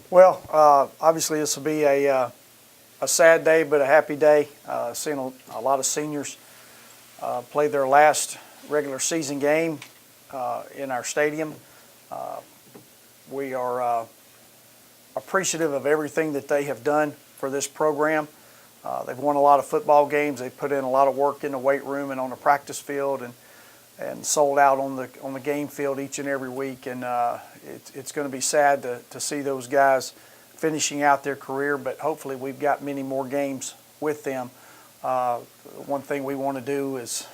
Well, obviously this will be a sad day, but a happy day. Seeing a lot of seniors play their last regular season game in our stadium. We are appreciative of everything that they have done for this program. They've won a lot of football games. They've put in a lot of work in the weight room and on the practice field, and sold out on the game field each and every week. And it's going to be sad to see those guys finishing out their career, but hopefully we've got many more games with them. One thing we want to do is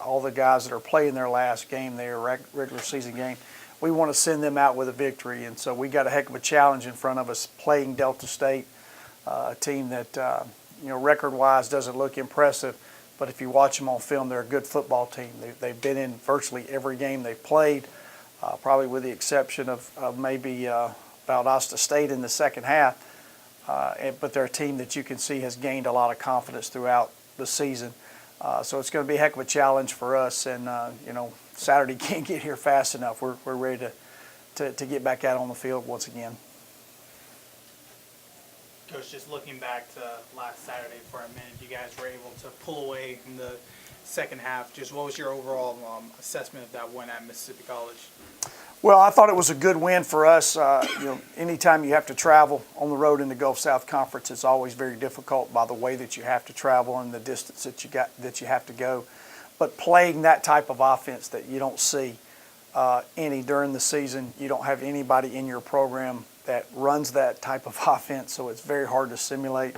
all the guys that are playing their last game, their regular season game, we want to send them out with a victory. And so we got a heck of a challenge in front of us playing Delta State, a team that record-wise doesn't look impressive, but if you watch them on film, they're a good football team. They've been in virtually every game they've played, probably with the exception of maybe Valdosta State in the second half. But they're a team that you can see has gained a lot of confidence throughout the season. So it's going to be a heck of a challenge for us. And, Saturday can't get here fast enough. We're ready to get back out on the field once again. Coach, just looking back to last Saturday for a minute, you guys were able to pull away in the second half. Just what was your overall assessment of that win at Mississippi College? Well, I thought it was a good win for us. Anytime you have to travel on the road in the Gulf South Conference, it's always very difficult by the way that you have to travel and the distance that you have to go. But playing that type of offense that you don't see any during the season, you don't have anybody in your program that runs that type of offense, so it's very hard to simulate.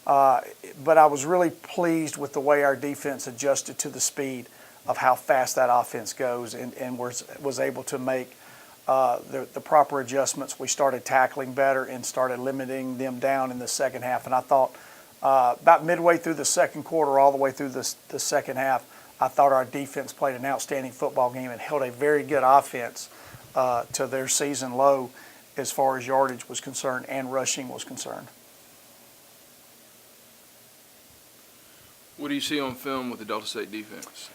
But I was really pleased with the way our defense adjusted to the speed of how fast that offense goes, and was able to make the proper adjustments. We started tackling better and started limiting them down in the second half. And I thought about midway through the second quarter, all the way through the second half, I thought our defense played an outstanding football game and held a very good offense to their season low as far as yardage was concerned and rushing was concerned. What do you see on film with the Delta State defense?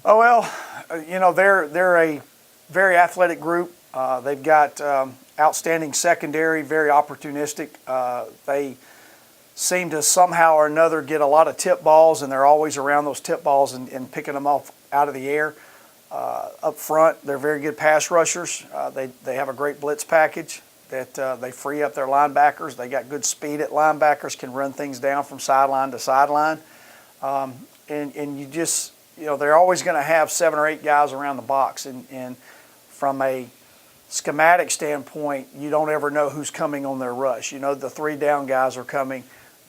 Oh, well, they're a very athletic group. They've got outstanding secondary, very opportunistic. They seem to somehow or another get a lot of tip balls, and they're always around those tip balls and picking them off out of the air. Up front, they're very good pass rushers. They have a great blitz package that they free up their linebackers. They got good speed at linebackers, can run things down from sideline to sideline. And you just, they're always going to have 7 or 8 guys around the box. And from a schematic standpoint, you don't ever know who's coming on their rush. The 3 down guys are coming,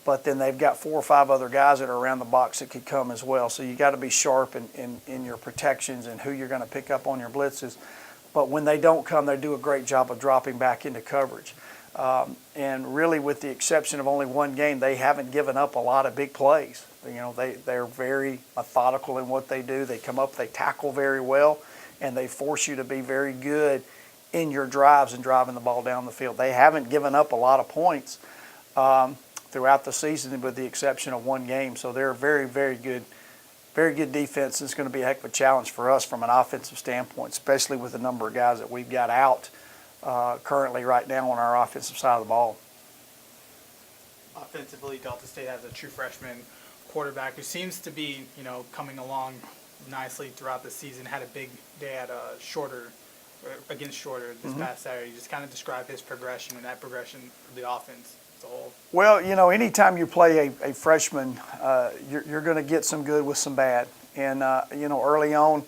but then they've got 4 or 5 other guys that are around the box that could come as well. So you got to be sharp in your protections and who you're going to pick up on your blitzes. But when they don't come, they do a great job of dropping back into coverage. And really, with the exception of only one game, they haven't given up a lot of big plays. They're very methodical in what they do. They come up, they tackle very well, and they force you to be very good in your drives and driving the ball down the field. They haven't given up a lot of points throughout the season, with the exception of one game. So they're a very, very good defense. It's going to be a heck of a challenge for us from an offensive standpoint, especially with the number of guys that we've got out currently right now on our offensive side of the ball. Offensively, Delta State has a true freshman quarterback who seems to be, coming along nicely throughout the season. Had a big day at against Shorter this past Saturday. Just kind of describe his progression and that progression of the offense as a whole. Well, anytime you play a freshman, you're going to get some good with some bad. And early on,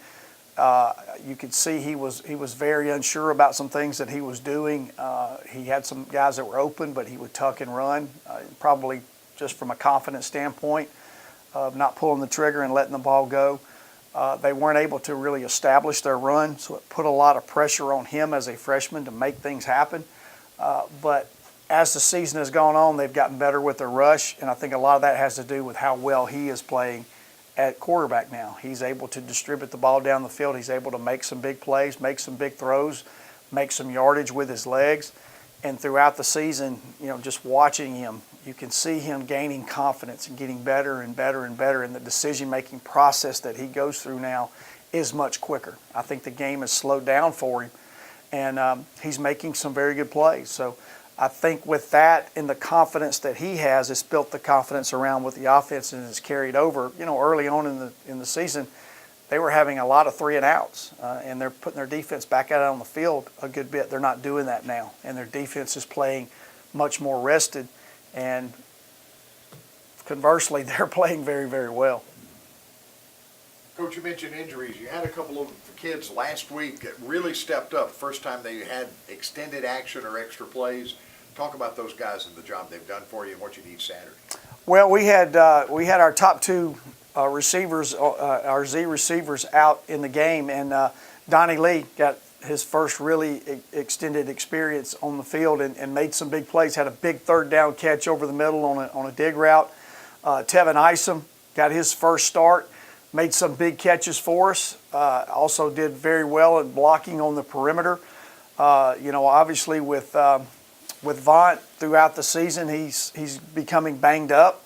you could see he was very unsure about some things that he was doing. He had some guys that were open, but he would tuck and run, probably just from a confidence standpoint of not pulling the trigger and letting the ball go. They weren't able to really establish their run, so it put a lot of pressure on him as a freshman to make things happen. But as the season has gone on, they've gotten better with their rush, and I think a lot of that has to do with how well he is playing at quarterback now. He's able to distribute the ball down the field. He's able to make some big plays, make some big throws, make some yardage with his legs. And throughout the season, just watching him, you can see him gaining confidence and getting better and better and better. And the decision-making process that he goes through now is much quicker. I think the game has slowed down for him, and he's making some very good plays. So I think with that and the confidence that he has, it's built the confidence around with the offense and it's carried over. Early on in the season, they were having a lot of 3 and outs, and they're putting their defense back out on the field a good bit. They're not doing that now, and their defense is playing much more rested, and conversely, they're playing very, very well. Coach, you mentioned injuries. You had a couple of kids last week that really stepped up. First time they had extended action or extra plays. Talk about those guys and the job they've done for you and what you need Saturday. Well, we had our top 2 receivers, our Z receivers, out in the game, and Donnie Lee got his first really extended experience on the field and made some big plays. Had a big 3rd down catch over the middle on a dig route. Tevin Isom got his first start, made some big catches for us. Also did very well at blocking on the perimeter. Obviously with Vaught throughout the season, he's becoming banged up,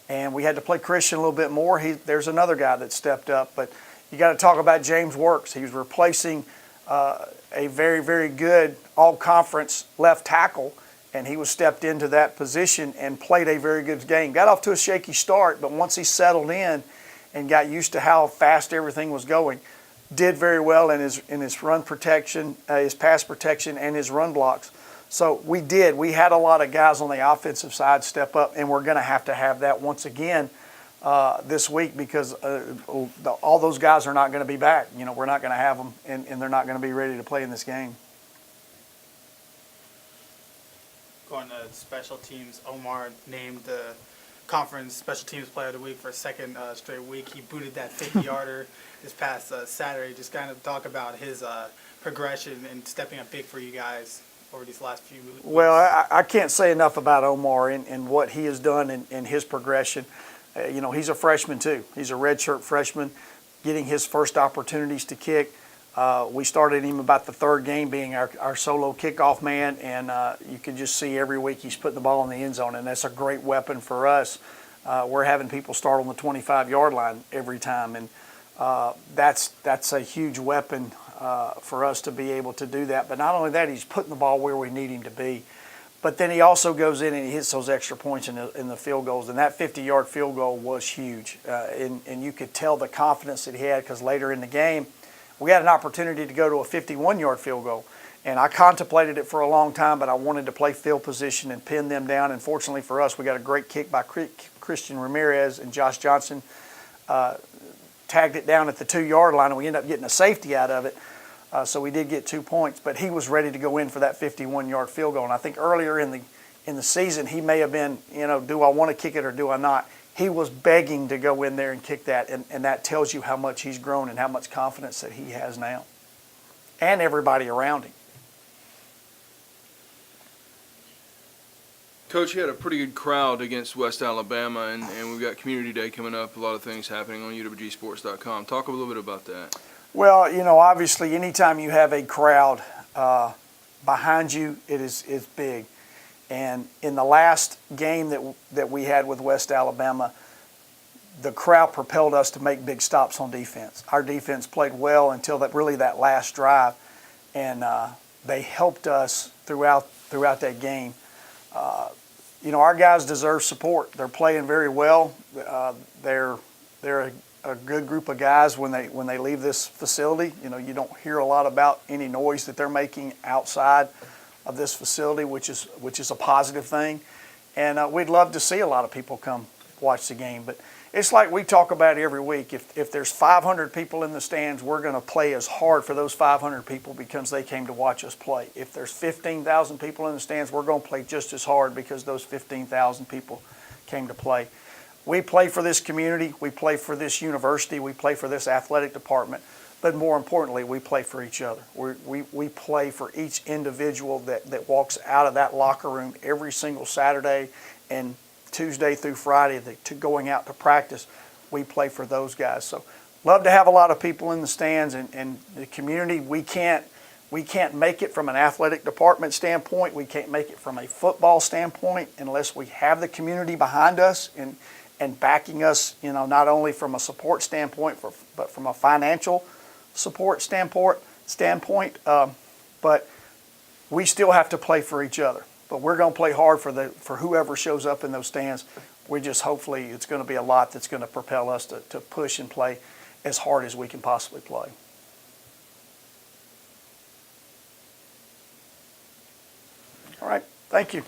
and we had to play Christian a little bit more. There's another guy that stepped up, but you got to talk about James Works. He was replacing a very, very good all-conference left tackle, and he was stepped into that position and played a very good game. Got off to a shaky start, but once he settled in and got used to how fast everything was going, did very well in his run protection, his pass protection, and his run blocks. So we had a lot of guys on the offensive side step up, and we're going to have that once again this week because all those guys are not going to be back. We're not going to have them, and they're not going to be ready to play in this game. Going to special teams, Omar named the conference special teams player of the week for a second straight week. He booted that 50-yarder this past Saturday. Just kind of talk about his progression and stepping up big for you guys over these last few weeks. Well, I can't say enough about Omar and what he has done in his progression. He's a freshman too. He's a redshirt freshman, getting his first opportunities to kick. We started him about the 3rd game being our solo kickoff man, and you can just see every week he's putting the ball in the end zone, and that's a great weapon for us. We're having people start on the 25-yard line every time, and that's a huge weapon for us to be able to do that. But not only that, he's putting the ball where we need him to be. But then he also goes in and he hits those extra points in the field goals, and that 50-yard field goal was huge. And you could tell the confidence that he had because later in the game, we had an opportunity to go to a 51-yard field goal. And I contemplated it for a long time, but I wanted to play field position and pin them down. And fortunately for us, we got a great kick by Christian Ramirez, and Josh Johnson tagged it down at the 2-yard line, and we ended up getting a safety out of it. So we did get 2 points, but he was ready to go in for that 51-yard field goal. And I think earlier in the season, he may have been, do I want to kick it or do I not? He was begging to go in there and kick that, and that tells you how much he's grown and how much confidence that he has now, and everybody around him. Coach, you had a pretty good crowd against West Alabama, and we've got Community Day coming up, a lot of things happening on UWGsports.com. Talk a little bit about that. Well, obviously anytime you have a crowd behind you, it's big. And in the last game that we had with West Alabama, the crowd propelled us to make big stops on defense. Our defense played well until that last drive, and they helped us throughout that game. Our guys deserve support. They're playing very well. They're a good group of guys when they leave this facility. You don't hear a lot about any noise that they're making outside of this facility, which is a positive thing. And we'd love to see a lot of people come watch the game. But it's like we talk about every week. If there's 500 people in the stands, we're going to play as hard for those 500 people because they came to watch us play. If there's 15,000 people in the stands, we're going to play just as hard because those 15,000 people came to play. We play for this community. We play for this university. We play for this athletic department. But more importantly, we play for each other. We play for each individual that walks out of that locker room every single Saturday and Tuesday through Friday to going out to practice. We play for those guys. So love to have a lot of people in the stands and the community. We can't make it from an athletic department standpoint. We can't make it from a football standpoint unless we have the community behind us and backing us, not only from a support standpoint, but from a financial support standpoint. But we still have to play for each other. But we're going to play hard for whoever shows up in those stands. We just hopefully it's going to be a lot that's going to propel us to push and play as hard as we can possibly play. All right, thank you.